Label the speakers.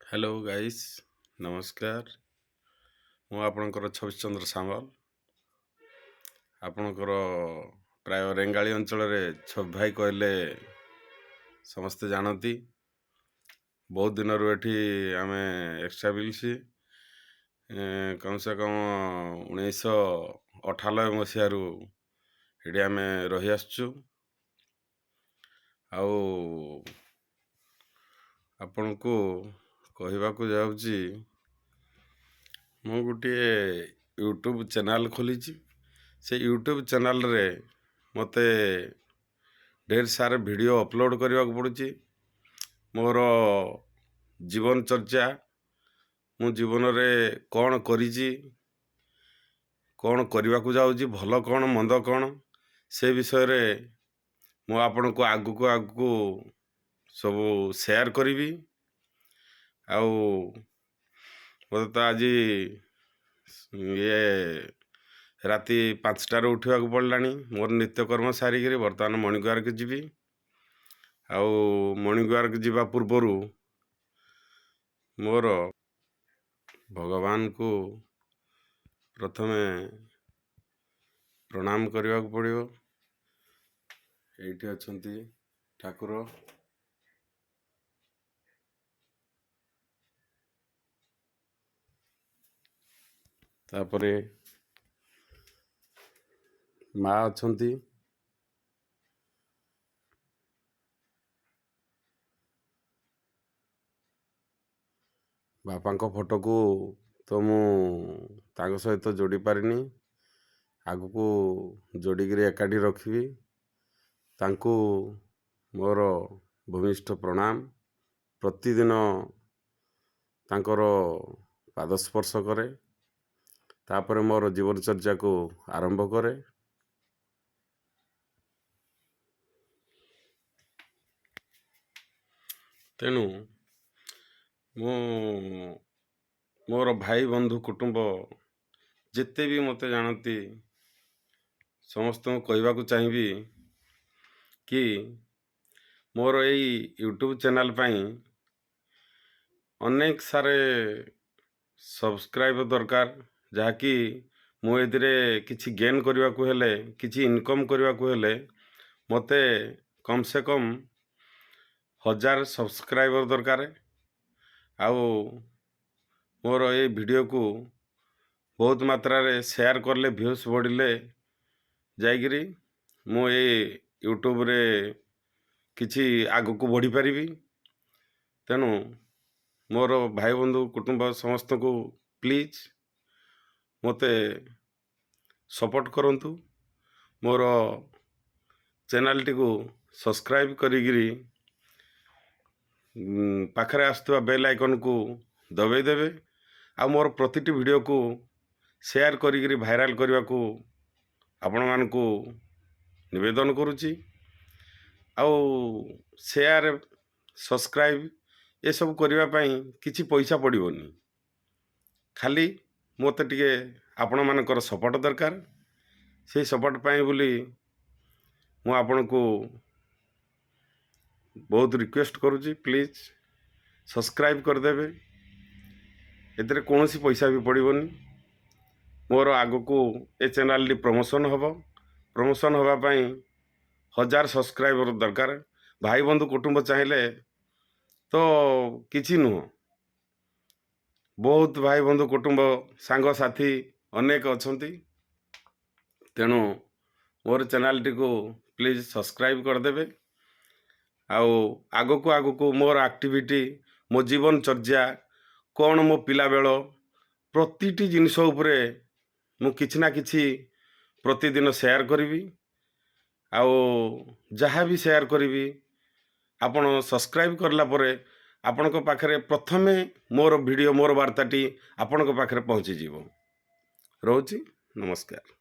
Speaker 1: Hello guys नमस्कार। मु आपणकर छविश चंद्र सामल आपणकर प्राय रेंगाली अंचल छवि भाई कहले समस्ते जानती। बहुत दिन एठी आम एस्टाब्लिश कम से कम 1998 मसीह ये आम रही आसचु। आपण को कहवाक जाऊँगी मु गोटे यूट्यूब चैनल खोली। से यूट्यूब चैनल रे मते ढेर सारे वीडियो अपलोड करने को पड़ुची। मोर जीवन चर्चा मु जीवन रे कौन करिजी कौन करने को जाऊँगी भल कौन मंद कौन से विषय रे मु आपण को आगु सब शेयर करी। आउ मत तो आज ये राति 5टार उठा पड़ला। मोर नित्यकर्म सारिक बर्तमान मॉर्निंग वॉक जीवी। आउ मॉर्निंग वॉक जीवा पूर्वर मोर भगवान को प्रथमे प्रणाम करने को पड़ो। ये अच्छा ठाकुर तापरे माँ अच्छी बापा फोटो को तो मु सहित जोड़ी पारिनी। आगु को जोड़िकी एकाठी रखी। तांको मोर भूमिष्ठ प्रणाम। प्रतिदिन तांकर पादस्पर्श करे। तापर मोर जीवन चर्चा को आरंभ करे। तेणु मु मोर भाई बंधु कुटुंब जिते भी मते जानती समस्त कहवाक चाहिए कि मोर यही यूट्यूब चैनल पाई अनेक सारे सब्सक्राइब दरकार। जहाँकि मुझे किसी गेन करने को हेले किसी इनकम करने को हेले मते कम से कम 1000 सब्सक्राइबर दरकार। आउ मोर ये वीडियो को बहुत मात्रा रे शेयर करले व्यूज बढ़िले जाइगिरी मु ये यूट्यूब रे किछि आगु को बढ़ी पारिबी। तेणु मोर भाई बंधु कुटुंब समस्त को प्लीज मते सपोर्ट करंतु। मोर चैनल टी को सब्सक्राइब करिगिरी पाखरे आसुवा बेल आइकन को दबाई देवे। आ मोर प्रतिटी वीडियो को शेयर करिगिरी भाइराल करने को आपण मान को निवेदन करुच्ची। आउ शेयर सब्सक्राइब ये सब करने किसी पैसा पड़ोनी। खाली मत टे आपण मानकर सपोर्ट दरकार। से सपोर्ट पाई बोली मु आपण को बहुत रिक्वेस्ट करुच्ची प्लीज सब्सक्राइब करदेवे। एतिर कौन सी पैसा भी पड़ोनी। मोर आगु को ए चैनल प्रमोशन हम प्रमोशन होगापाई 1000 सब्सक्राइबर दरकार। भाई बंधु कुटुंब चाहिए तो किसी नुह। बहुत भाई बंधु कुटुंब सांग साथी अनेक अच्छी। तेणु मोर चैनल टी को प्लीज सब्सक्राइब करदेवे। आगु को मोर एक्टिविटी मो जीवन चर्चा कौन मो पिला बेल प्रतिटी जिनिस उपरे मु किछि ना किछि प्रतिदिन शेयर करी। आउ जहाँ भी शेयर करी आपण सब्सक्राइब करला परे आपण पाखरे प्रथमे मोर वीडियो मोर वार्ताटी आपण पाखरे पहुँची जीवो। रोची नमस्कार।